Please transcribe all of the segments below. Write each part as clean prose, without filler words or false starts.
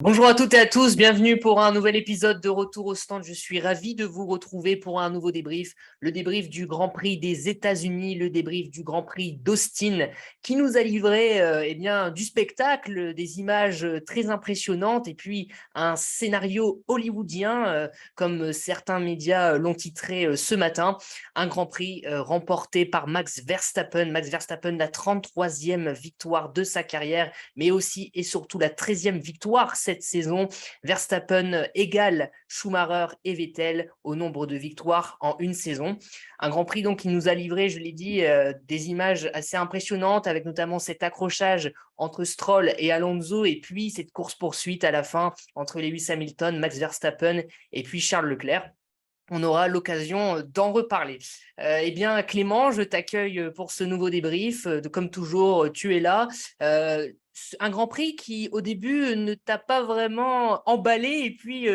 Bonjour à toutes et à tous, bienvenue pour un nouvel épisode de Retour au stand. Je suis ravi de vous retrouver pour un nouveau débrief, le débrief du Grand Prix des États-Unis, le débrief du Grand Prix d'Austin, qui nous a livré du spectacle, des images très impressionnantes et puis un scénario hollywoodien, comme certains médias l'ont titré ce matin. Un Grand Prix remporté par Max Verstappen. Max Verstappen, la 33e victoire de sa carrière, mais aussi et surtout la 13e victoire cette saison. Verstappen égale Schumacher et Vettel au nombre de victoires en une saison. Un Grand Prix donc qui nous a livré, je l'ai dit, des images assez impressionnantes avec notamment cet accrochage entre Stroll et Alonso et puis cette course-poursuite à la fin entre Lewis Hamilton, Max Verstappen et puis Charles Leclerc. On aura l'occasion d'en reparler. Eh bien, Clément, je t'accueille pour ce nouveau débrief. Comme toujours, tu es là. Un Grand Prix qui, au début, ne t'a pas vraiment emballé. Et puis,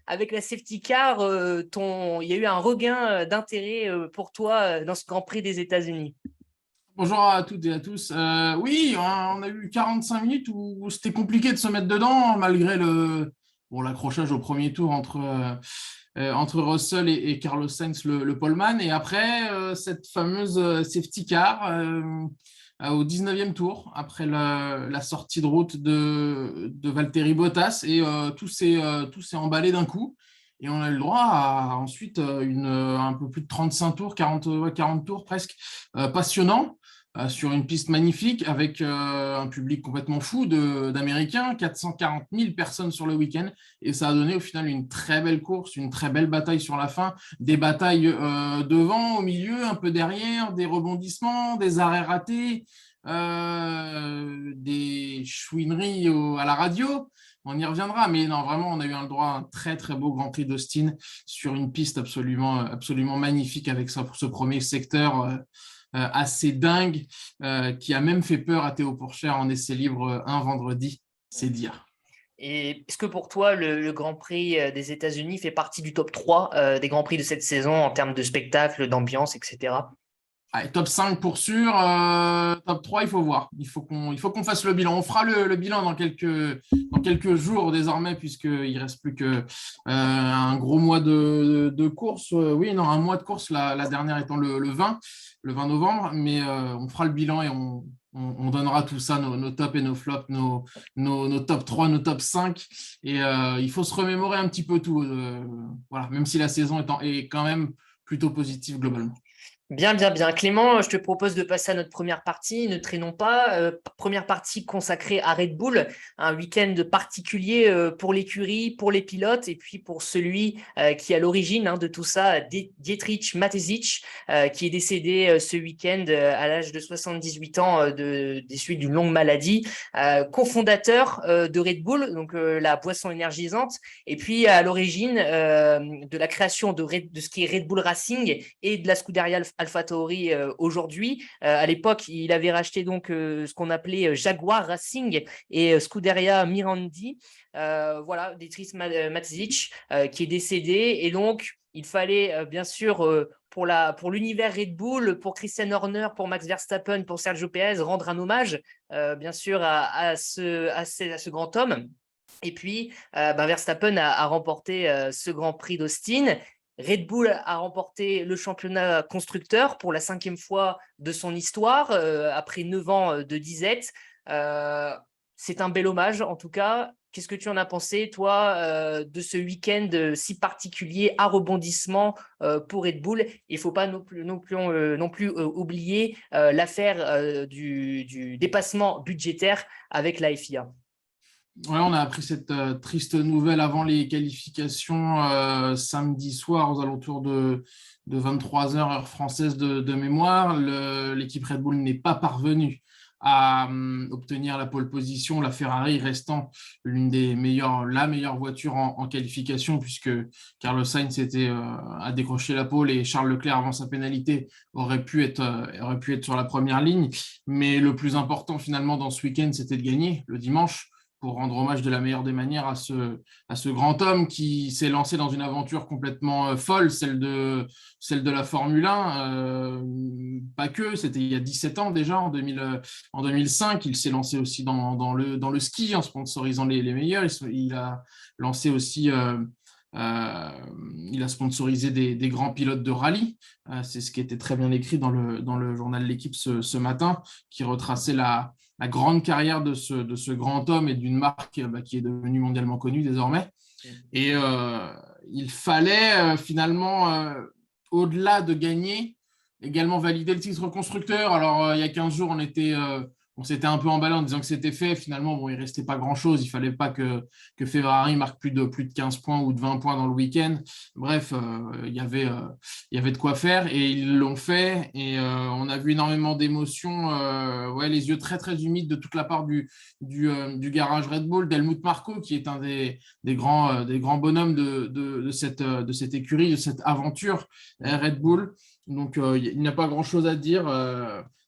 avec la safety car, il y a eu un regain d'intérêt pour toi dans ce Grand Prix des États-Unis. Bonjour à toutes et à tous. Oui, on a eu 45 minutes où c'était compliqué de se mettre dedans, malgré l'accrochage au premier tour entre Russell et Carlos Sainz, le poleman. Et après, cette fameuse safety car au 19e tour, après la sortie de route de Valtteri Bottas. Et tout s'est emballé d'un coup. Et on a eu le droit à ensuite un peu plus de 35 tours, 40 tours presque, passionnants, sur une piste magnifique avec un public complètement fou d'Américains, 440 000 personnes sur le week-end. Et ça a donné au final une très belle course, une très belle bataille sur la fin, des batailles devant, au milieu, un peu derrière, des rebondissements, des arrêts ratés, des chouineries à la radio. On y reviendra, mais non, vraiment, on a eu un droit à un très, très beau Grand Prix d'Austin sur une piste absolument, absolument magnifique avec ça, pour ce premier secteur assez dingue, qui a même fait peur à Théo Pourchaire en essai libre un vendredi, c'est dire. Et est-ce que pour toi, le Grand Prix des États-Unis fait partie du top 3 des Grands Prix de cette saison en termes de spectacle, d'ambiance, etc.? Allez, top 5 pour sûr, top 3, il faut voir. Il faut qu'on fasse le bilan. On fera le bilan dans quelques jours désormais, puisqu'il ne reste plus un gros mois de course. Oui, non, un mois de course, la dernière étant le 20 novembre. Mais on fera le bilan et on donnera tout ça, nos tops et nos flops, nos top 3, nos top 5. Et il faut se remémorer un petit peu tout. Voilà, même si la saison est quand même plutôt positive globalement. Bien, bien, bien. Clément, je te propose de passer à notre première partie. Ne traînons pas. Première partie consacrée à Red Bull, un week-end particulier pour l'écurie, pour les pilotes et puis pour celui qui est à l'origine de tout ça, Dietrich Mateschitz, qui est décédé ce week-end à l'âge de 78 ans des suites d'une longue maladie, cofondateur de Red Bull, donc la boisson énergisante, et puis à l'origine de la création de ce qui est Red Bull Racing et de la Scuderia AlphaTauri aujourd'hui. À l'époque, il avait racheté donc ce qu'on appelait Jaguar Racing et Scuderia Mirandi. Voilà, Dietrich Mateschitz qui est décédé. Et donc, il fallait bien sûr pour l'univers Red Bull, pour Christian Horner, pour Max Verstappen, pour Sergio Perez, rendre un hommage bien sûr à ce grand homme. Et puis, Verstappen a remporté ce Grand Prix d'Austin. Red Bull a remporté le championnat constructeur pour la 5e fois de son histoire, après 9 ans de disette. C'est un bel hommage, en tout cas. Qu'est-ce que tu en as pensé, toi, de ce week-end si particulier à rebondissement pour Red Bull? Il ne faut pas non plus oublier l'affaire du dépassement budgétaire avec la FIA. Ouais, on a appris cette triste nouvelle avant les qualifications samedi soir aux alentours de 23 heures heure française de mémoire. L'équipe Red Bull n'est pas parvenue à obtenir la pole position, la Ferrari restant la meilleure voiture en qualification, puisque Carlos Sainz a décroché la pole et Charles Leclerc, avant sa pénalité, aurait pu être sur la première ligne. Mais le plus important finalement dans ce week-end, c'était de gagner le dimanche pour rendre hommage de la meilleure des manières à ce grand homme qui s'est lancé dans une aventure complètement folle, celle de la Formule 1. Pas que, c'était il y a 17 ans déjà, en 2005. Il s'est lancé aussi dans le ski en sponsorisant les meilleurs. Il a lancé aussi... il a sponsorisé des grands pilotes de rallye. C'est ce qui était très bien écrit dans le journal L'Équipe ce matin, qui retraçait la grande carrière de ce grand homme et d'une marque qui est devenue mondialement connue désormais. Et il fallait finalement, au-delà de gagner, également valider le titre constructeur. Alors, il y a 15 jours, on s'était un peu emballé en disant que c'était fait. Finalement, bon, il ne restait pas grand-chose. Il ne fallait pas que Ferrari marque plus de 15 points ou de 20 points dans le week-end. Bref, il y avait de quoi faire et ils l'ont fait. Et on a vu énormément d'émotions, les yeux très, très humides de toute la part du garage Red Bull, d'Helmut Marko, qui est un des grands bonhommes de cette écurie, de cette aventure Red Bull. Donc, il n'y a pas grand-chose à dire.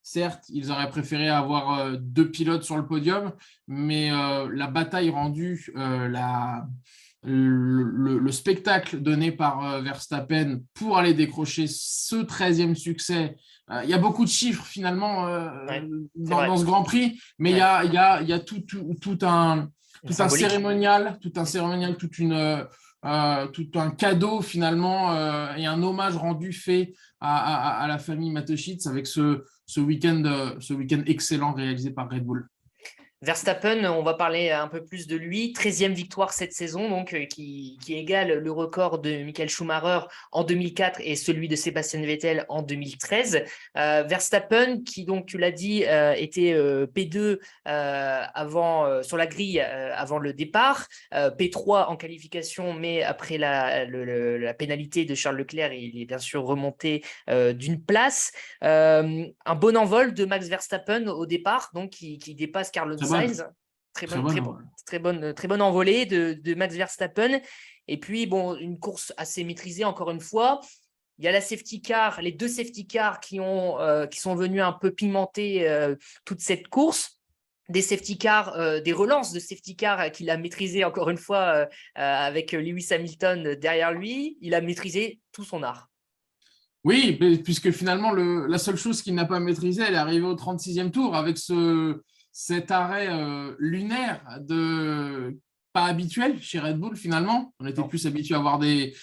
Certes, ils auraient préféré avoir 2 pilotes sur le podium, mais la bataille rendue, le spectacle donné par Verstappen pour aller décrocher ce 13e succès, il y a beaucoup de chiffres finalement dans ce Grand Prix, mais il y a tout un cérémonial, tout un cadeau finalement et un hommage rendu fait à la famille Mateschitz avec ce week-end excellent réalisé par Red Bull. Verstappen, on va parler un peu plus de lui. 13e victoire cette saison, donc qui égale le record de Michael Schumacher en 2004 et celui de Sébastien Vettel en 2013. Verstappen, qui donc, tu l'as dit, était P2 sur la grille avant le départ, P3 en qualification, mais après la pénalité de Charles Leclerc, il est bien sûr remonté d'une place. Un bon envol de Max Verstappen au départ, donc qui dépasse Carlos Sainz. Très bonne envolée de Max Verstappen. Et puis, bon, une course assez maîtrisée, encore une fois. Il y a la safety car, les 2 safety cars qui sont venus un peu pimenter toute cette course. Des safety cars, des relances de safety car qu'il a maîtrisé encore une fois avec Lewis Hamilton derrière lui. Il a maîtrisé tout son art. Oui, puisque finalement, la seule chose qu'il n'a pas maîtrisée, elle est arrivée au 36e tour avec cet arrêt lunaire pas habituel chez Red Bull finalement. On était plus habitué à voir des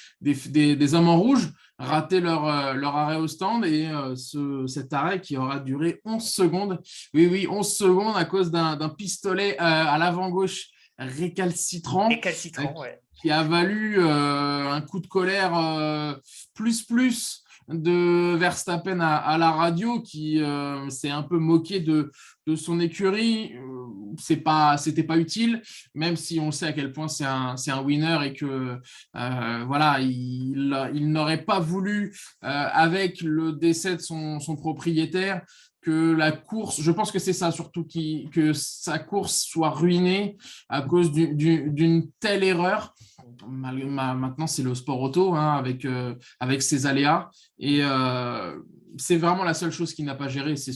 hommes en rouge rater leur arrêt au stand et cet arrêt qui aura duré 11 secondes. Oui, 11 secondes à cause d'un pistolet à l'avant-gauche récalcitrant. Qui a valu un coup de colère plus de Verstappen à la radio qui s'est un peu moqué de son écurie. C'était pas utile, même si on sait à quel point c'est un winner et que il n'aurait pas voulu avec le décès de son propriétaire que la course, je pense que c'est ça surtout, que sa course soit ruinée à cause d'une telle erreur. Maintenant, c'est le sport auto avec ses aléas. Et c'est vraiment la seule chose qu'il n'a pas gérée, c'est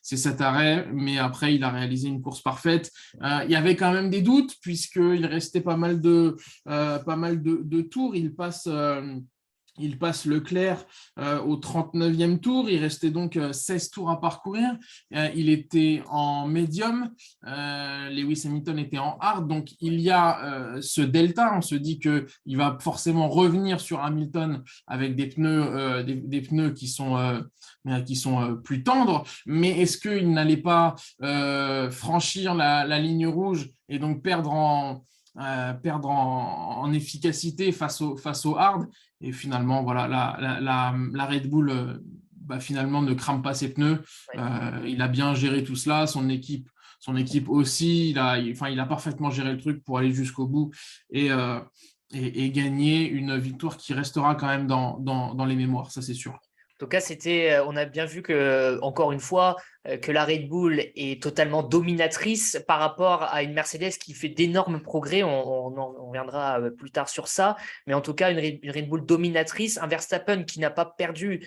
cet arrêt. Mais après, il a réalisé une course parfaite. Il y avait quand même des doutes puisqu'il restait pas mal de tours. Il passe Leclerc au 39e tour. Il restait donc 16 tours à parcourir. Il était en médium. Lewis Hamilton était en hard. Donc, il y a ce delta. On se dit qu'il va forcément revenir sur Hamilton avec des pneus qui sont plus tendres. Mais est-ce qu'il n'allait pas franchir la ligne rouge et donc perdre en efficacité face au hard? Et finalement, voilà, la Red Bull finalement ne crame pas ses pneus. Il a bien géré tout cela. Son équipe aussi. Il a parfaitement géré le truc pour aller jusqu'au bout et gagner une victoire qui restera quand même dans les mémoires, ça c'est sûr. En tout cas, on a bien vu encore une fois, que la Red Bull est totalement dominatrice par rapport à une Mercedes qui fait d'énormes progrès. On reviendra plus tard sur ça. Mais en tout cas, une Red Bull dominatrice, un Verstappen qui a perdu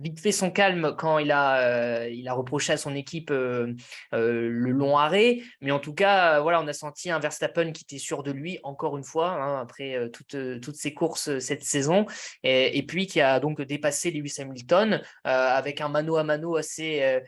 vite fait son calme quand il a reproché à son équipe le long arrêt. Mais en tout cas, voilà, on a senti un Verstappen qui était sûr de lui, encore une fois, hein, après toutes ses courses cette saison, et puis qui a donc dépassé Lewis Hamilton avec un mano à mano assez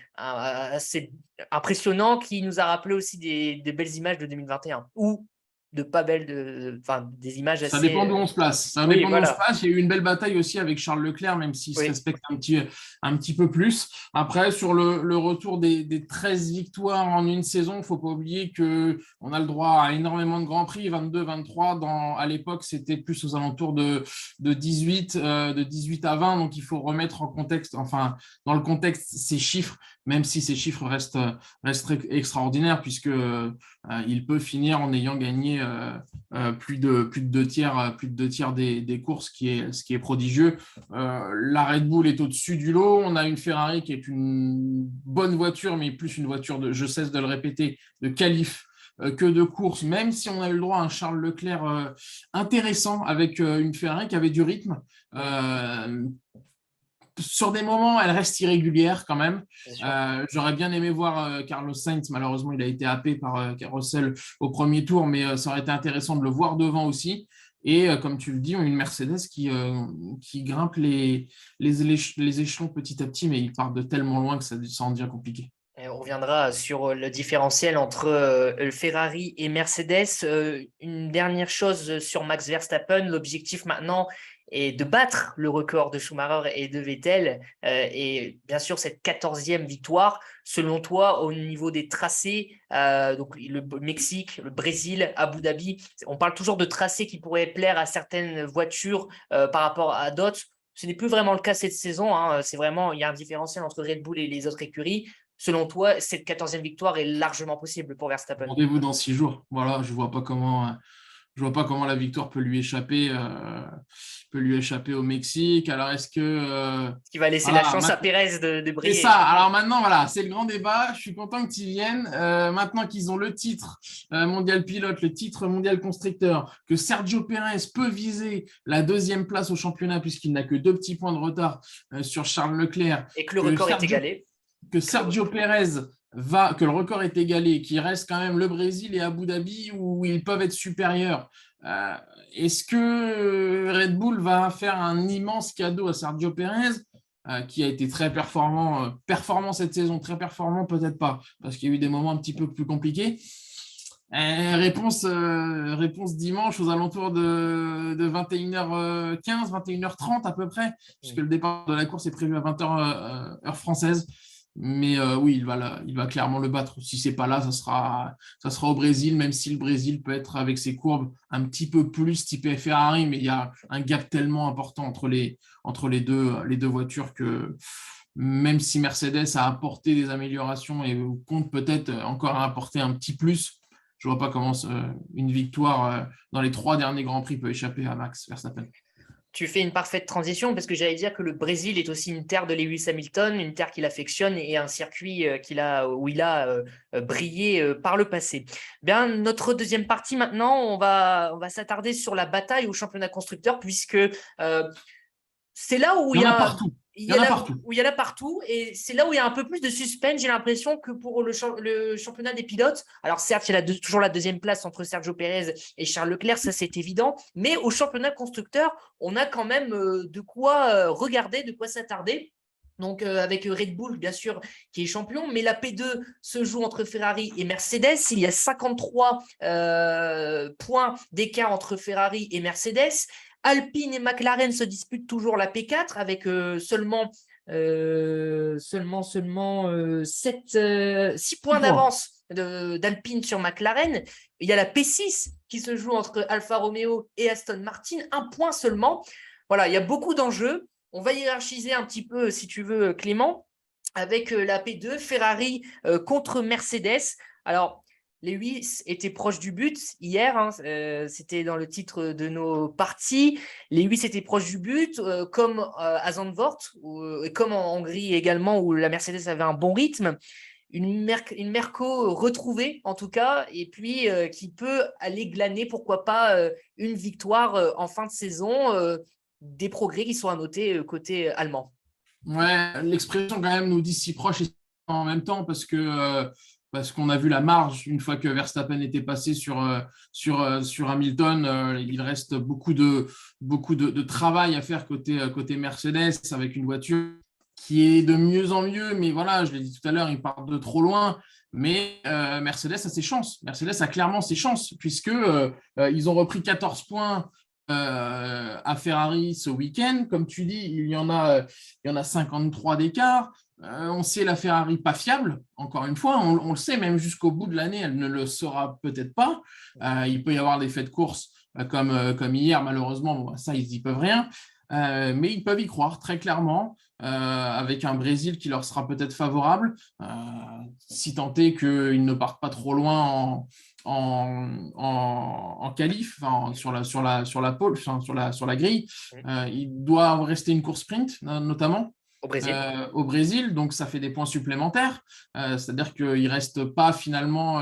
impressionnant qui nous a rappelé aussi des belles images de 2021, ou de pas belles, enfin des images Ça assez… dépend d'où on se place. Ça Oui, dépend d'où on se voilà. place. Il y a eu une belle bataille aussi avec Charles Leclerc, même s'il se Oui. respecte un petit peu plus. Après, sur le retour des 13 victoires en une saison, il ne faut pas oublier qu'on a le droit à énormément de Grands Prix, 22, 23. À l'époque, c'était plus aux alentours de 18, de 18 à 20. Donc, il faut remettre en contexte, enfin, dans le contexte, ces chiffres, même si ces chiffres restent extraordinaires, puisque il peut finir en ayant gagné plus de deux tiers des courses, ce qui est prodigieux. La Red Bull est au-dessus du lot. On a une Ferrari qui est une bonne voiture, mais plus une voiture je cesse de le répéter, de qualif que de course, même si on a eu le droit à un Charles Leclerc intéressant avec une Ferrari qui avait du rythme. Sur des moments, elle reste irrégulière quand même. J'aurais bien aimé voir Carlos Sainz. Malheureusement, il a été happé par Russell au premier tour, mais ça aurait été intéressant de le voir devant aussi. Et comme tu le dis, on a une Mercedes qui grimpe les échelons petit à petit, mais il part de tellement loin que ça en devient compliqué. Et on reviendra sur le différentiel entre Ferrari et Mercedes. Une dernière chose sur Max Verstappen, l'objectif maintenant est de battre le record de Schumacher et de Vettel. Et bien sûr, cette 14e victoire, selon toi, au niveau des tracés, donc le Mexique, le Brésil, Abu Dhabi, on parle toujours de tracés qui pourraient plaire à certaines voitures par rapport à d'autres. Ce n'est plus vraiment le cas cette saison, hein. C'est vraiment, il y a un différentiel entre Red Bull et les autres écuries. Selon toi, cette 14e victoire est largement possible pour Verstappen? Rendez-vous dans 6 jours. Voilà, je vois pas comment la victoire peut lui échapper au Mexique. Alors, est-ce que Qui va laisser la voilà, chance à Pérez de c'est ça. briller. Alors maintenant, voilà, c'est le grand débat. Je suis content que tu viennes. Maintenant qu'ils ont le titre mondial pilote, le titre mondial constructeur, que Sergio Pérez peut viser la 2e place au championnat puisqu'il n'a que 2 petits points de retard sur Charles Leclerc, Et que le que record est Sergio, égalé. que Sergio Pérez que le record est égalé, qu'il reste quand même le Brésil et Abu Dhabi où ils peuvent être supérieurs. Euh, Est-ce que Red Bull va faire un immense cadeau à Sergio Pérez, qui a été très performant cette saison, très performant peut-être pas, parce qu'il y a eu des moments un petit peu plus compliqués. Réponse dimanche aux alentours de 21h15, 21h30 à peu près, puisque le départ de la course est prévu à 20h heure française. Mais oui, il va clairement le battre. Si c'est pas là, ça sera au Brésil, même si le Brésil peut être avec ses courbes un petit peu plus typé Ferrari, mais il y a un gap tellement important entre les deux voitures que même si Mercedes a apporté des améliorations et compte peut-être encore apporter un petit plus, je vois pas comment une victoire dans les 3 derniers Grands Prix peut échapper à Max Verstappen. Tu fais une parfaite transition parce que j'allais dire que le Brésil est aussi une terre de Lewis Hamilton, une terre qu'il affectionne et un circuit où il a brillé par le passé. Bien, notre deuxième partie maintenant, on va s'attarder sur la bataille au championnat constructeur puisque c'est là où Il y il y en a a… partout. Il Il y y en en a a, partout. où il y en a partout et c'est là où il y a un peu plus de suspense, j'ai l'impression, que pour le championnat des pilotes. Alors certes, il y a toujours la 2e place entre Sergio Pérez et Charles Leclerc, ça c'est évident, mais au championnat constructeur, on a quand même de quoi regarder, de quoi s'attarder. Donc avec Red Bull, bien sûr, qui est champion, mais la P2 se joue entre Ferrari et Mercedes. Il y a 53 points d'écart entre Ferrari et Mercedes. Alpine et McLaren se disputent toujours la P4 avec seulement 6 points d'avance d'Alpine sur McLaren. Il y a la P6 qui se joue entre Alfa Romeo et Aston Martin, 1 point seulement. Voilà, il y a beaucoup d'enjeux. On va hiérarchiser un petit peu, si tu veux, Clément, avec la P2, Ferrari contre Mercedes. Alors, Lewis était proche du but hier, hein, c'était dans le titre de nos parties. Lewis était proche du but, comme à Zandvoort, et comme en Hongrie également, où la Mercedes avait un bon rythme. Une Merco retrouvée, en tout cas, et puis qui peut aller glaner, pourquoi pas, une victoire en fin de saison, des progrès qui sont à noter côté allemand. Ouais, l'expression quand même nous dit si proche et en même temps parce qu'on a vu la marge une fois que Verstappen était passé sur Hamilton. Il reste beaucoup de travail à faire côté Mercedes avec une voiture qui est de mieux en mieux. Mais voilà, je l'ai dit tout à l'heure, il part de trop loin. Mais Mercedes a ses chances. Mercedes a clairement ses chances puisque ils ont repris 14 points à Ferrari ce week-end. Comme tu dis, il y en a 53 d'écart. On sait la Ferrari pas fiable, encore une fois, on le sait, même jusqu'au bout de l'année, elle ne le sera peut-être pas. Il peut y avoir des faits de course comme hier, malheureusement, bon, ça, ils n'y peuvent rien. Mais ils peuvent y croire très clairement, avec un Brésil qui leur sera peut-être favorable, si tant est qu'ils ne partent pas trop loin en qualif, enfin, sur la pole, enfin, sur la grille. Il doit rester une course sprint, notamment. Au Brésil. Au Brésil, donc ça fait des points supplémentaires. C'est-à-dire qu'il ne reste pas finalement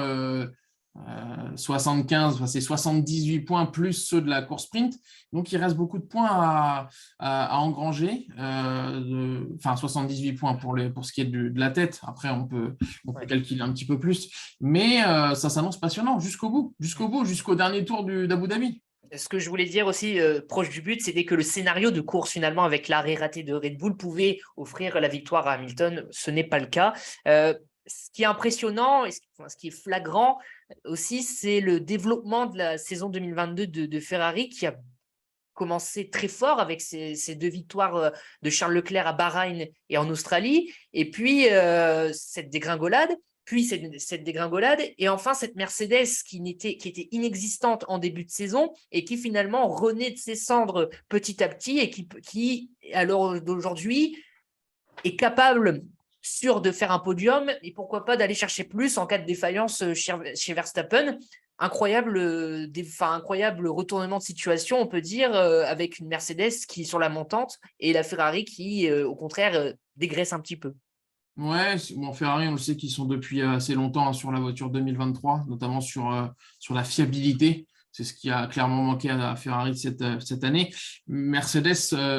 75, enfin, c'est 78 points plus ceux de la course sprint. Donc il reste beaucoup de points à engranger. Enfin, 78 points pour ce qui est de la tête. Après, on peut calculer un petit peu plus. Mais ça s'annonce passionnant jusqu'au bout, jusqu'au dernier tour d'Abu Dhabi. Ce que je voulais dire aussi, proche du but, c'était que le scénario de course, finalement, avec l'arrêt raté de Red Bull, pouvait offrir la victoire à Hamilton. Ce n'est pas le cas. Ce qui est impressionnant et ce qui est flagrant aussi, c'est le développement de la saison 2022 de Ferrari qui a commencé très fort avec ces deux victoires de Charles Leclerc à Bahreïn et en Australie. Et puis, cette dégringolade. Puis cette dégringolade, et enfin cette Mercedes qui était inexistante en début de saison et qui finalement renaît de ses cendres petit à petit et qui à l'heure d'aujourd'hui, est capable, sûr de faire un podium et pourquoi pas d'aller chercher plus en cas de défaillance chez Verstappen. Incroyable retournement de situation, on peut dire, avec une Mercedes qui est sur la montante et la Ferrari qui, au contraire, dégraisse un petit peu. Ouais, bon, Ferrari, on le sait qu'ils sont depuis assez longtemps sur la voiture 2023, notamment sur la fiabilité. C'est ce qui a clairement manqué à Ferrari cette année. Mercedes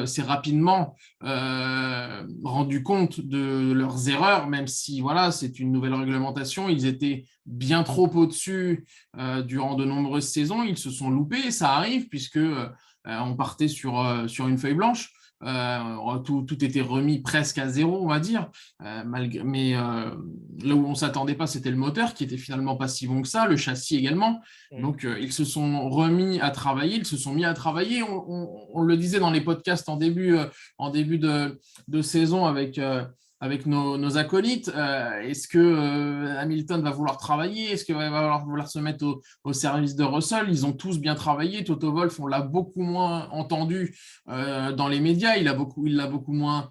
s'est rapidement rendu compte de leurs erreurs, même si voilà, c'est une nouvelle réglementation. Ils étaient bien trop au-dessus durant de nombreuses saisons. Ils se sont loupés, ça arrive, puisque on partait sur une feuille blanche. Tout était remis presque à zéro, on va dire. Mais là où on ne s'attendait pas, c'était le moteur qui était finalement pas si bon que ça, le châssis également. Donc, ils se sont remis à travailler, ils se sont mis à travailler. On le disait dans les podcasts en début de saison avec nos acolytes. Est-ce que Hamilton va vouloir travailler? Est-ce qu'il va vouloir se mettre au service de Russell? Ils ont tous bien travaillé. Toto Wolff, on l'a beaucoup moins entendu dans les médias. Il l'a beaucoup moins,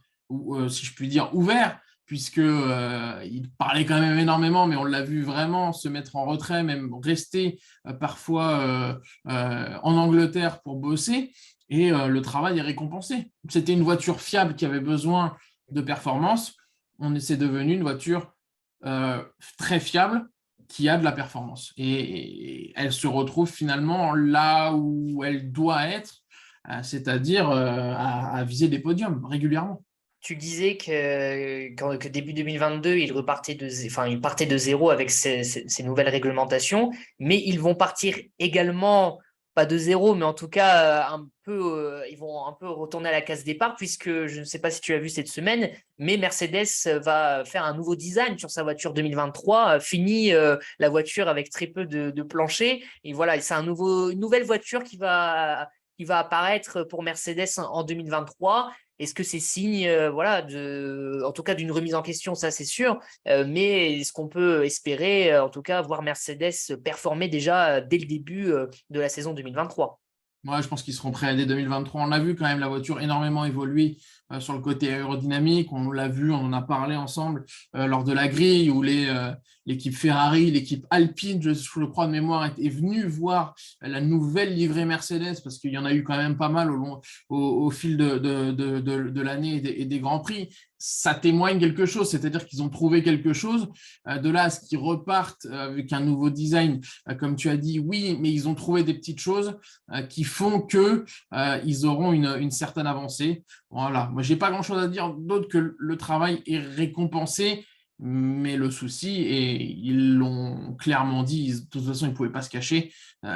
si je puis dire, ouvert, puisqu'il parlait quand même énormément, mais on l'a vu vraiment se mettre en retrait, même rester parfois en Angleterre pour bosser. Et le travail est récompensé. C'était une voiture fiable qui avait besoin de performance. C'est devenu une voiture très fiable qui a de la performance. Et elle se retrouve finalement là où elle doit être, c'est-à-dire à viser des podiums régulièrement. Tu disais que début 2022, ils partaient de zéro avec ces nouvelles réglementations, mais ils vont partir également, pas de zéro, mais en tout cas, ils vont un peu retourner à la case départ, puisque je ne sais pas si tu as vu cette semaine, mais Mercedes va faire un nouveau design sur sa voiture 2023, fini la voiture avec très peu de plancher, et voilà, c'est une nouvelle voiture qui va apparaître pour Mercedes en 2023. Est-ce que c'est signe, en tout cas d'une remise en question, ça c'est sûr, mais est-ce qu'on peut espérer, en tout cas, voir Mercedes performer déjà dès le début de la saison 2023? Moi, je pense qu'ils seront prêts dès 2023. On a vu quand même la voiture énormément évoluer sur le côté aérodynamique. On l'a vu, on en a parlé ensemble lors de la grille où l'équipe Ferrari, l'équipe Alpine, je crois de mémoire, est venue voir la nouvelle livrée Mercedes, parce qu'il y en a eu quand même pas mal au fil de l'année et des Grands Prix. Ça témoigne quelque chose, c'est-à-dire qu'ils ont trouvé quelque chose. De là à ce qu'ils repartent avec un nouveau design, comme tu as dit, oui, mais ils ont trouvé des petites choses qui font qu'ils auront une certaine avancée. Voilà, moi, j'ai pas grand-chose à dire d'autre que le travail est récompensé, mais le souci, et ils l'ont clairement dit, de toute façon, ils ne pouvaient pas se cacher,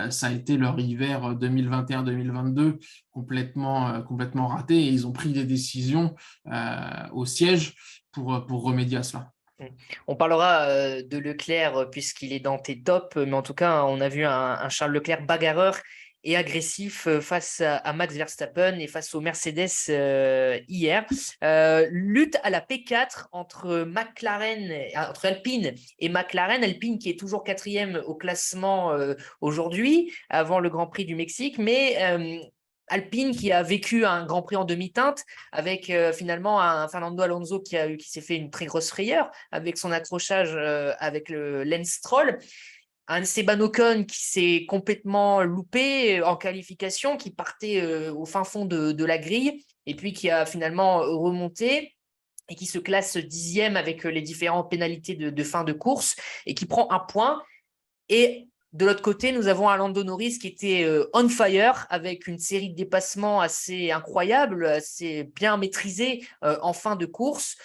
ça a été leur hiver 2021-2022 complètement raté, et ils ont pris des décisions au siège pour remédier à cela. On parlera de Leclerc puisqu'il est dans tes tops, mais en tout cas, on a vu un Charles Leclerc bagarreur et agressif face à Max Verstappen et face au Mercedes hier. Lutte à la P4 entre Alpine et McLaren. Alpine qui est toujours 4e au classement aujourd'hui, avant le Grand Prix du Mexique, mais Alpine qui a vécu un Grand Prix en demi-teinte avec finalement un Fernando Alonso qui s'est fait une très grosse frayeur avec son accrochage avec le Lance Stroll. Un Esteban Ocon qui s'est complètement loupé en qualification, qui partait au fin fond de la grille et puis qui a finalement remonté et qui se classe 10e avec les différentes pénalités de fin de course et qui prend un point. Et de l'autre côté, nous avons un Lando Norris qui était on fire avec une série de dépassements assez incroyables, assez bien maîtrisés en fin de course.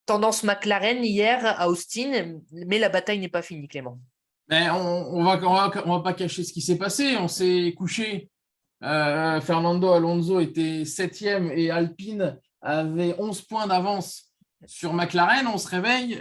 Tendance McLaren hier à Austin, mais la bataille n'est pas finie, Clément. Mais on va pas cacher ce qui s'est passé. On s'est couché. Fernando Alonso était 7e et Alpine avait 11 points d'avance sur McLaren. On se réveille.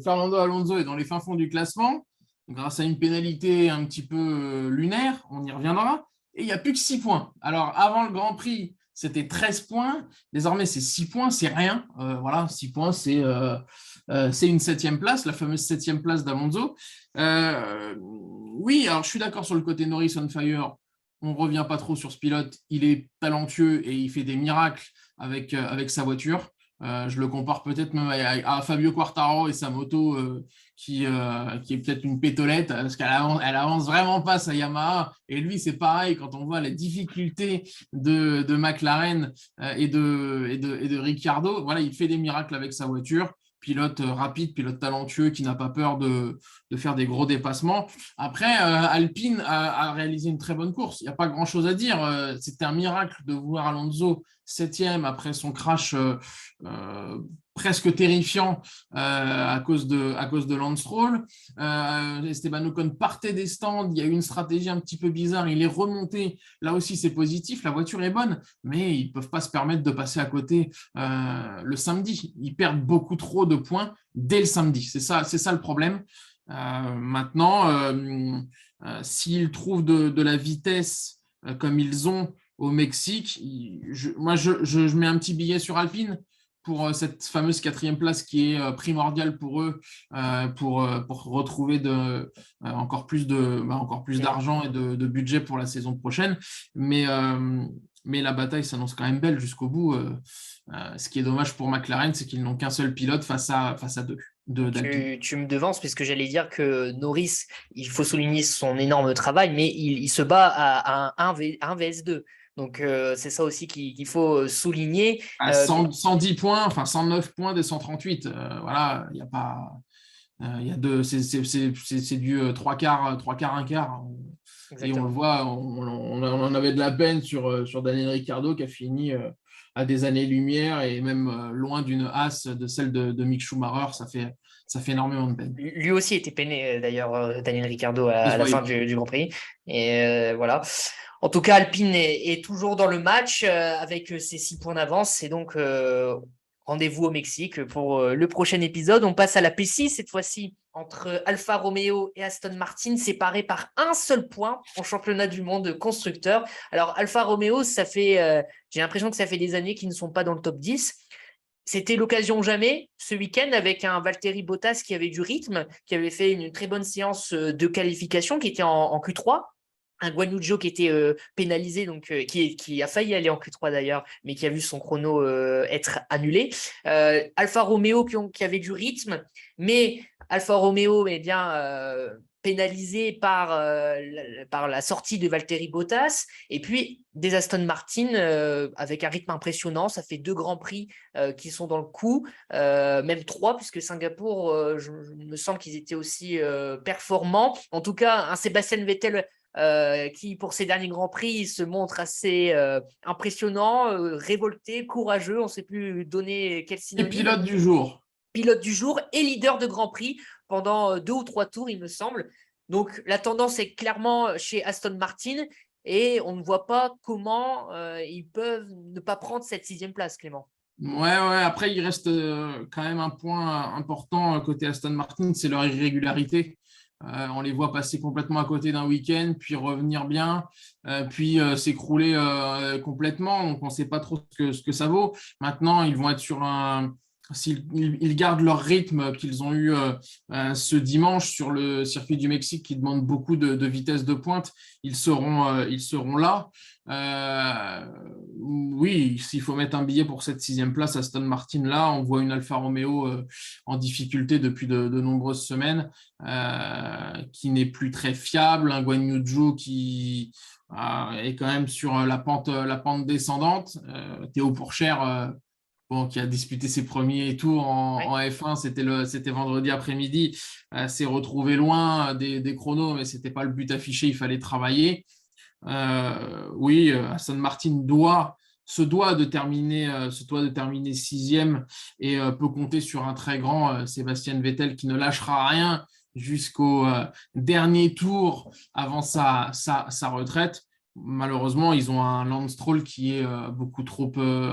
Fernando Alonso est dans les fins fonds du classement grâce à une pénalité un petit peu lunaire. On y reviendra. Et il n'y a plus que 6 points. Alors, avant le Grand Prix, c'était 13 points. Désormais, c'est 6 points, c'est rien. Voilà, 6 points, c'est une 7e place, la fameuse 7e place d'Alonso. Oui, alors je suis d'accord sur le côté Norris on fire. On ne revient pas trop sur ce pilote. Il est talentueux et il fait des miracles avec sa voiture. Je le compare peut-être même à Fabio Quartararo et sa moto qui est peut-être une pétolette parce qu'elle avance vraiment pas sa Yamaha. Et lui, c'est pareil quand on voit la difficulté de McLaren et de Ricciardo. Voilà, il fait des miracles avec sa voiture. Pilote rapide, pilote talentueux qui n'a pas peur de faire des gros dépassements. Après, Alpine a réalisé une très bonne course. Il n'y a pas grand-chose à dire. C'était un miracle de voir Alonso 7e après son crash presque terrifiant à cause de Lance Stroll. Esteban Ocon partait des stands. Il y a eu une stratégie un petit peu bizarre. Il est remonté. Là aussi, c'est positif. La voiture est bonne, mais ils ne peuvent pas se permettre de passer à côté le samedi. Ils perdent beaucoup trop de points dès le samedi. C'est ça le problème. Maintenant, s'ils trouvent de la vitesse comme ils ont au Mexique, je mets un petit billet sur Alpine pour cette fameuse 4e place qui est primordiale pour eux pour retrouver encore plus d'argent et de budget pour la saison prochaine. Mais la bataille s'annonce quand même belle jusqu'au bout. Ce qui est dommage pour McLaren, c'est qu'ils n'ont qu'un seul pilote face à deux. Tu me devances puisque j'allais dire que Norris, il faut souligner son énorme travail, mais il se bat à un vs2. Donc, c'est ça aussi qu'il faut souligner. À 110 points, enfin 109 points des 138. Voilà, il n'y a pas. Il y a deux, c'est du 3 quarts, un quart. Exactement. Et on le voit, on en avait de la peine sur Daniel Ricciardo qui a fini à des années-lumière et même loin d'une Haas de celle de Mick Schumacher. Ça fait énormément de peine. Lui aussi était peiné d'ailleurs, Daniel Ricciardo à la fin du Grand Prix. Et voilà. En tout cas, Alpine est toujours dans le match avec ses 6 points d'avance. Et donc, rendez-vous au Mexique pour le prochain épisode. On passe à la P6 cette fois-ci entre Alfa Romeo et Aston Martin, séparés par un seul point en championnat du monde constructeur. Alors, Alfa Romeo, j'ai l'impression que ça fait des années qu'ils ne sont pas dans le top 10. C'était l'occasion jamais ce week-end avec un Valtteri Bottas qui avait du rythme, qui avait fait une très bonne séance de qualification, qui était en Q3. un Guan Yu Zhou qui était pénalisé, donc qui a failli aller en Q3 d'ailleurs, mais qui a vu son chrono être annulé. Alfa Romeo qui avait du rythme, mais Alfa Romeo est bien pénalisé par la sortie de Valtteri Bottas, et puis des Aston Martin avec un rythme impressionnant. Ça fait 2 grands prix qui sont dans le coup, même 3, puisque Singapour, je me semble qu'ils étaient aussi performants. En tout cas, un Sébastien Vettel qui, pour ses derniers Grands Prix, se montre assez impressionnant, révolté, courageux. On ne sait plus donner quel Et synonyme. pilote du jour. Pilote du jour et leader de Grand Prix pendant 2 ou 3 tours, il me semble. Donc, la tendance est clairement chez Aston Martin et on ne voit pas comment ils peuvent ne pas prendre cette 6e place, Clément. Ouais. Après, il reste quand même un point important côté Aston Martin, c'est leur irrégularité. On les voit passer complètement à côté d'un week-end, puis revenir bien, puis s'écrouler complètement. Donc, on ne sait pas trop ce que ça vaut. Maintenant, ils vont être sur un. S'ils gardent leur rythme qu'ils ont eu ce dimanche sur le circuit du Mexique qui demande beaucoup de vitesse de pointe, ils seront là. Oui, s'il faut mettre un billet pour cette 6e place, Aston Martin, là, on voit une Alfa Romeo en difficulté depuis de nombreuses semaines, qui n'est plus très fiable, un Guan Yu Zhou qui est quand même sur la pente descendante. Théo Pourchaire, qui a disputé ses premiers tours en F1, c'était vendredi après-midi, s'est retrouvé loin des chronos, mais ce n'était pas le but affiché, il fallait travailler. Oui, Aston Martin se doit de terminer 6e et peut compter sur un très grand Sébastien Vettel qui ne lâchera rien jusqu'au dernier tour avant sa retraite. Malheureusement, ils ont un Lance Stroll qui est beaucoup trop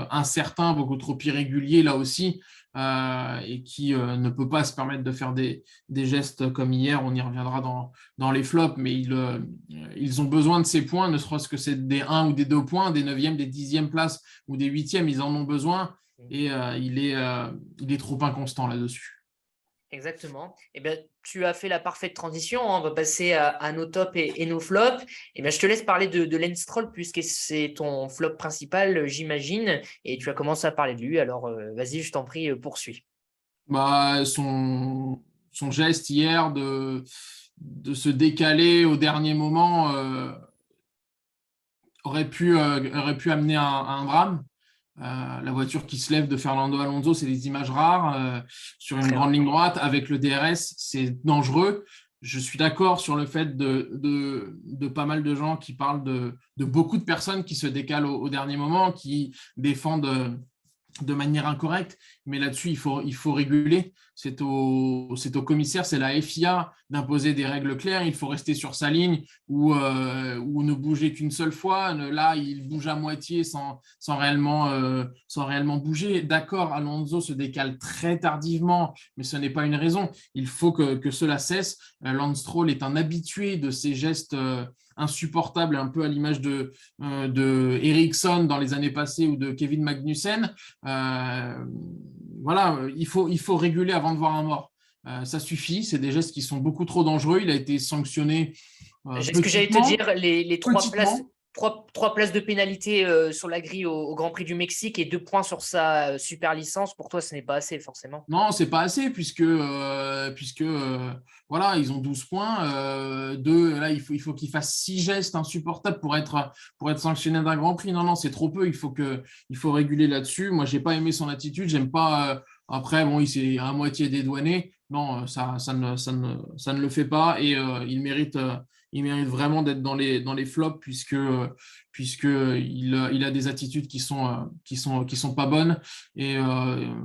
incertain, beaucoup trop irrégulier là aussi, et qui ne peut pas se permettre de faire des gestes comme hier. On y reviendra dans les flops, mais ils ont besoin de ces points, ne serait-ce que c'est des 1 ou des 2 points, des 9e, des 10e places ou des 8e, ils en ont besoin, et il est trop inconstant là-dessus. Exactement. Eh bien, tu as fait la parfaite transition, hein. On va passer à nos tops et nos flops. Eh bien, je te laisse parler de Lance Stroll puisque c'est ton flop principal, j'imagine. Et tu as commencé à parler de lui. Alors, vas-y, je t'en prie, poursuis. Son geste hier de se décaler au dernier moment aurait pu amener un drame. La voiture qui se lève de Fernando Alonso, c'est des images rares sur une grande ligne droite. Avec le DRS, c'est dangereux. Je suis d'accord sur le fait de pas mal de gens qui parlent de beaucoup de personnes qui se décalent au dernier moment, qui défendent de manière incorrecte, mais là-dessus, il faut réguler. C'est au commissaire, c'est la FIA d'imposer des règles claires. Il faut rester sur sa ligne ou ne bouger qu'une seule fois. Là, il bouge à moitié sans réellement bouger. D'accord, Alonso se décale très tardivement, mais ce n'est pas une raison. Il faut que cela cesse. Lance Stroll est un habitué de ces gestes insupportable, un peu à l'image de Ericsson dans les années passées ou de Kevin Magnussen. Voilà, il faut réguler avant de voir un mort. Ça suffit, c'est des gestes qui sont beaucoup trop dangereux. Il a été sanctionné Ce que j'allais te dire, les 3 places. petitement. 3 places de pénalité sur la grille au Grand Prix du Mexique et 2 points sur sa super licence, pour toi, ce n'est pas assez, forcément. Non, c'est pas assez puisque voilà, ils ont 12 points. Là, il faut qu'ils fassent 6 gestes insupportables pour être sanctionné d'un Grand Prix. Non, c'est trop peu. Il faut réguler là-dessus. Moi, j'ai pas aimé son attitude. J'aime pas. Après, bon, il s'est à moitié dédouané. Non, ça ne le fait pas et il mérite vraiment d'être dans les flops puisque il a des attitudes qui sont pas bonnes et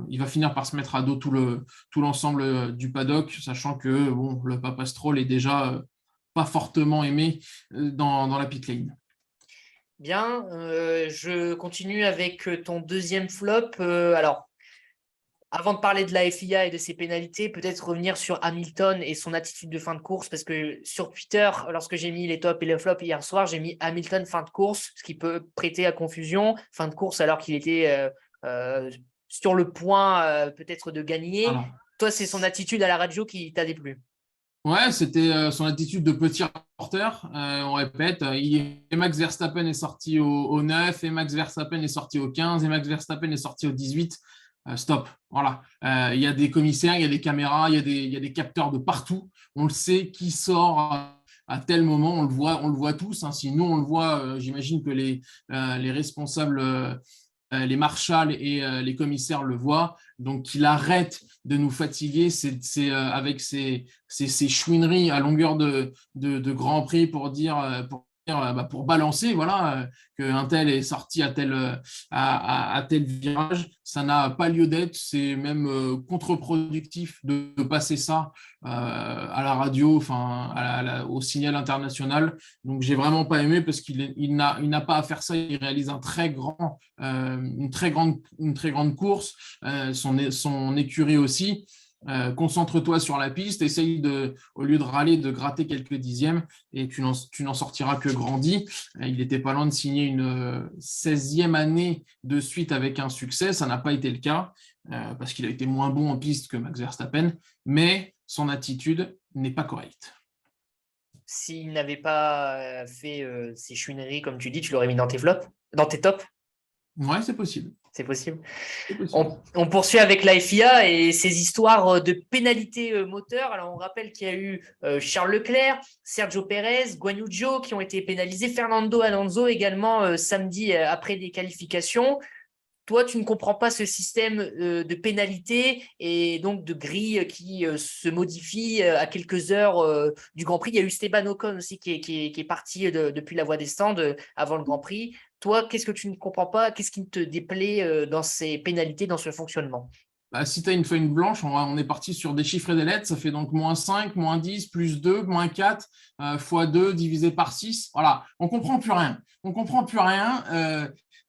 il va finir par se mettre à dos tout l'ensemble du paddock, sachant que bon, le Papa Stroll est déjà pas fortement aimé dans la pit lane. Bien, je continue avec ton deuxième flop. Alors, avant de parler de la FIA et de ses pénalités, peut-être revenir sur Hamilton et son attitude de fin de course, parce que sur Twitter, lorsque j'ai mis les tops et les flops hier soir, j'ai mis Hamilton fin de course, ce qui peut prêter à confusion. Fin de course alors qu'il était sur le point peut-être de gagner. Alors, Toi, c'est son attitude à la radio qui t'a déplu. ouais, c'était son attitude de petit porteur, on répète, et Max Verstappen est sorti au 9, et Max Verstappen est sorti au 15, et Max Verstappen est sorti au 18. Stop, voilà. Il y a des commissaires, il y a des caméras, il y a des capteurs de partout. On le sait qui sort à tel moment, on le voit tous. Hein. Si nous, on le voit, j'imagine que les responsables, les marshals et les commissaires le voient. Donc, qu'il arrête de nous fatiguer avec ces chouineries à longueur de Grand Prix pour dire, pour balancer, voilà, qu'un tel est sorti à tel virage. Ça n'a pas lieu d'être. C'est même contre-productif de passer ça à la radio, enfin, au signal international. Donc, j'ai vraiment pas aimé parce qu'il n'a pas à faire ça. Il réalise une très grande course. Son écurie aussi. Concentre-toi sur la piste, essaye au lieu de râler, de gratter quelques dixièmes et tu n'en sortiras que grandi. Il n'était pas loin de signer une 16e année de suite avec un succès, ça n'a pas été le cas parce qu'il a été moins bon en piste que Max Verstappen, mais son attitude n'est pas correcte. S'il n'avait pas fait ces chouineries, comme tu dis, tu l'aurais mis dans tes flops, dans tes tops? Ouais, c'est possible. C'est possible. C'est possible. On poursuit avec la FIA et ses histoires de pénalités moteur. Alors, on rappelle qu'il y a eu Charles Leclerc, Sergio Pérez, Guanyu Zhou qui ont été pénalisés, Fernando Alonso également samedi après des qualifications. Toi, tu ne comprends pas ce système de pénalité et donc de grille qui se modifie à quelques heures du Grand Prix. Il y a eu Esteban Ocon aussi qui est parti depuis la voie des stands avant le Grand Prix. Toi, qu'est-ce que tu ne comprends pas? Qu'est-ce qui te déplaît dans ces pénalités, dans ce fonctionnement? Si tu as une feuille blanche, on est parti sur des chiffres et des lettres. Ça fait donc -5, -10, +2, -4, x2 divisé par 6. Voilà, on ne comprend plus rien. On comprend plus rien.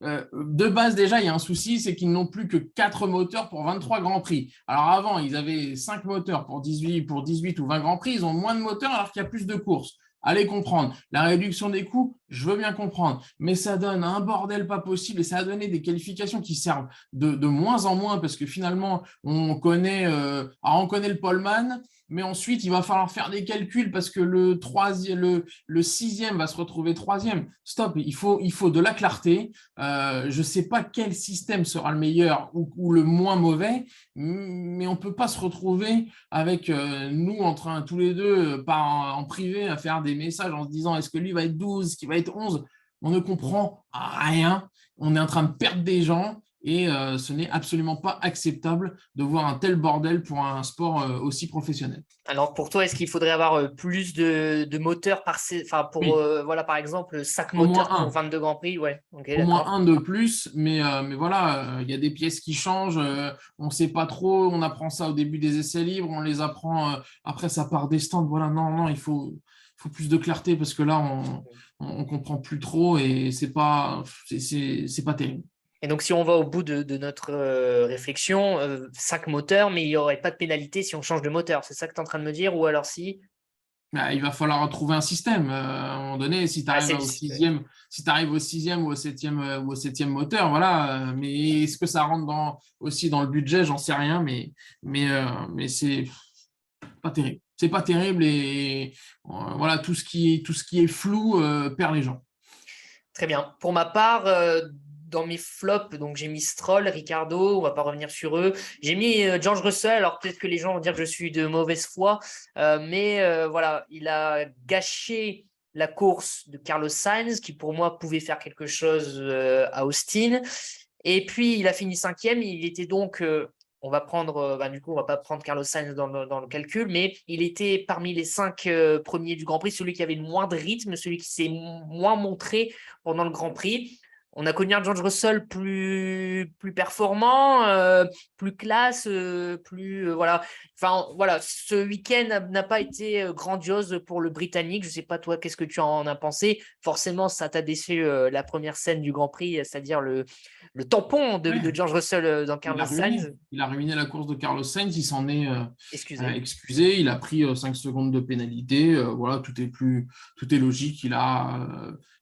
De base, déjà, il y a un souci, c'est qu'ils n'ont plus que 4 moteurs pour 23 Grands Prix. Alors avant, ils avaient 5 moteurs pour 18 ou 20 Grands Prix. Ils ont moins de moteurs alors qu'il y a plus de courses. Allez comprendre. La réduction des coûts, je veux bien comprendre. Mais ça donne un bordel pas possible et ça a donné des qualifications qui servent de moins en moins parce que finalement, on connaît le poleman, mais ensuite, il va falloir faire des calculs parce que le 6e va se retrouver 3e. Stop, il faut de la clarté. Je ne sais pas quel système sera le meilleur ou le moins mauvais, mais on ne peut pas se retrouver avec nous en train tous les deux en privé à faire des messages en se disant est-ce que lui va être 12, est-ce qu'il va être 11. On ne comprend rien. On est en train de perdre des gens. Et ce n'est absolument pas acceptable de voir un tel bordel pour un sport aussi professionnel. Alors pour toi, est-ce qu'il faudrait avoir plus de moteurs pour Oui. voilà, par exemple 5 Au moteurs moins pour 22 Grands Prix? Ouais, ok, Au moins d'accord. un de plus, mais voilà, il y a des pièces qui changent, on ne sait pas trop, on apprend ça au début des essais libres, on les apprend, après ça part des stands, voilà, non, il faut plus de clarté parce que là, on comprend plus trop et c'est pas terrible. Et donc, si on va au bout de notre réflexion, 5 moteurs, mais il n'y aurait pas de pénalité si on change de moteur. C'est ça que tu es en train de me dire? Ou alors si… Il va falloir trouver un système. À un moment donné, si tu arrives au sixième ou au septième moteur, voilà. Mais est-ce que ça rentre aussi dans le budget? J'en sais rien, mais c'est pas terrible. C'est pas terrible et voilà, tout ce qui est flou perd les gens. Très bien. Pour ma part, dans mes flops, donc j'ai mis Stroll, Ricardo, on va pas revenir sur eux. J'ai mis George Russell, alors peut-être que les gens vont dire que je suis de mauvaise foi, mais voilà, il a gâché la course de Carlos Sainz, qui pour moi pouvait faire quelque chose à Austin. Et puis il a fini 5e, il était donc… on va prendre, du coup, on va pas prendre Carlos Sainz dans le calcul, mais il était parmi les 5 premiers du Grand Prix, celui qui avait le moins de rythme, celui qui s'est moins montré pendant le Grand Prix. On a connu un George Russell plus performant, plus classe, voilà. Enfin, voilà, ce week-end n'a pas été grandiose pour le Britannique. Je ne sais pas, toi, qu'est-ce que tu en as pensé? Forcément, ça t'a déçu la première scène du Grand Prix, c'est-à-dire le tampon de George Russell dans Carlos Sainz. Il a ruiné la course de Carlos Sainz, il s'en est excusé. Il a pris 5 secondes de pénalité. Voilà, tout est logique.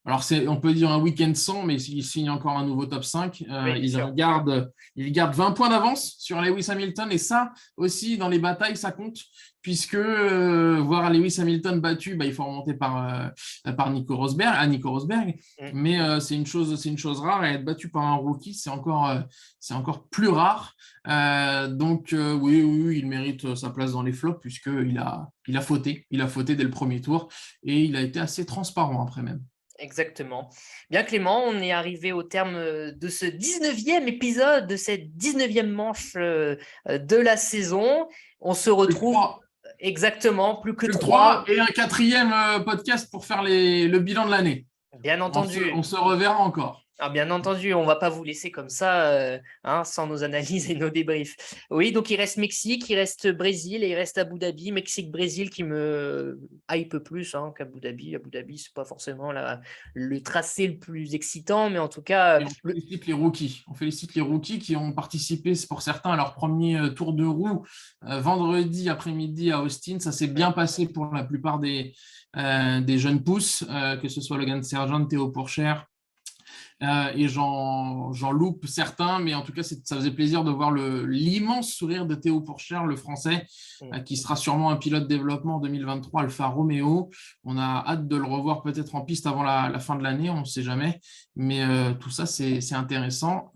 Alors, on peut dire un week-end sans, mais il signe encore un nouveau top 5. Oui, Il garde 20 points d'avance sur Lewis Hamilton. Et ça aussi, dans les batailles, ça compte. Puisque voir Lewis Hamilton battu, il faut remonter par Nico Rosberg. Mais c'est une chose rare. Et être battu par un rookie, c'est encore plus rare. Donc, oui, il mérite sa place dans les flops puisqu'il a fauté. Il a fauté dès le premier tour et il a été assez transparent après même. Exactement. Bien Clément, on est arrivé au terme de ce 19e épisode, de cette 19e manche de la saison. On se retrouve exactement, plus que 3. Et un 4e podcast pour faire le bilan de l'année. Bien entendu. On se reverra encore. Ah, bien entendu, on ne va pas vous laisser comme ça, sans nos analyses et nos débriefs. Oui, donc il reste Mexique, il reste Brésil et il reste Abu Dhabi. Mexique-Brésil qui me hype plus qu'Abu Dhabi. Abu Dhabi, ce n'est pas forcément le tracé le plus excitant, mais en tout cas… On félicite les rookies. On félicite les rookies qui ont participé, pour certains, à leur premier tour de roue vendredi après-midi à Austin. Ça s'est bien passé pour la plupart des jeunes pousses, que ce soit Logan Sargent, Théo Pourchaire. Et j'en loupe certains, mais en tout cas, ça faisait plaisir de voir l'immense sourire de Théo Pourchaire, le français, qui sera sûrement un pilote développement en 2023 Alfa Romeo. On a hâte de le revoir peut-être en piste avant la fin de l'année, on ne sait jamais. Mais tout ça, c'est intéressant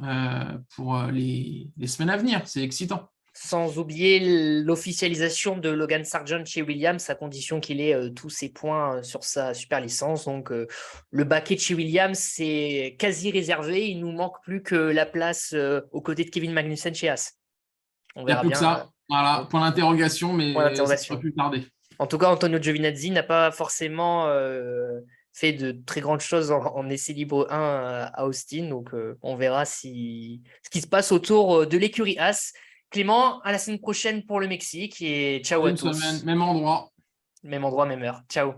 pour les semaines à venir. C'est excitant. Sans oublier l'officialisation de Logan Sargent chez Williams, à condition qu'il ait tous ses points sur sa super licence. Donc, le baquet de chez Williams, c'est quasi réservé. Il ne nous manque plus que la place aux côtés de Kevin Magnussen chez Haas. On verra bien. Il n'y a plus que ça. Voilà, point d'interrogation, mais ça ne sera plus tardé. En tout cas, Antonio Giovinazzi n'a pas forcément fait de très grandes choses en essai libre 1 à Austin. Donc, on verra ce qui se passe autour de l'écurie Haas. Clément, à la semaine prochaine pour le Mexique et ciao à tous. Même endroit. Même endroit, même heure. Ciao.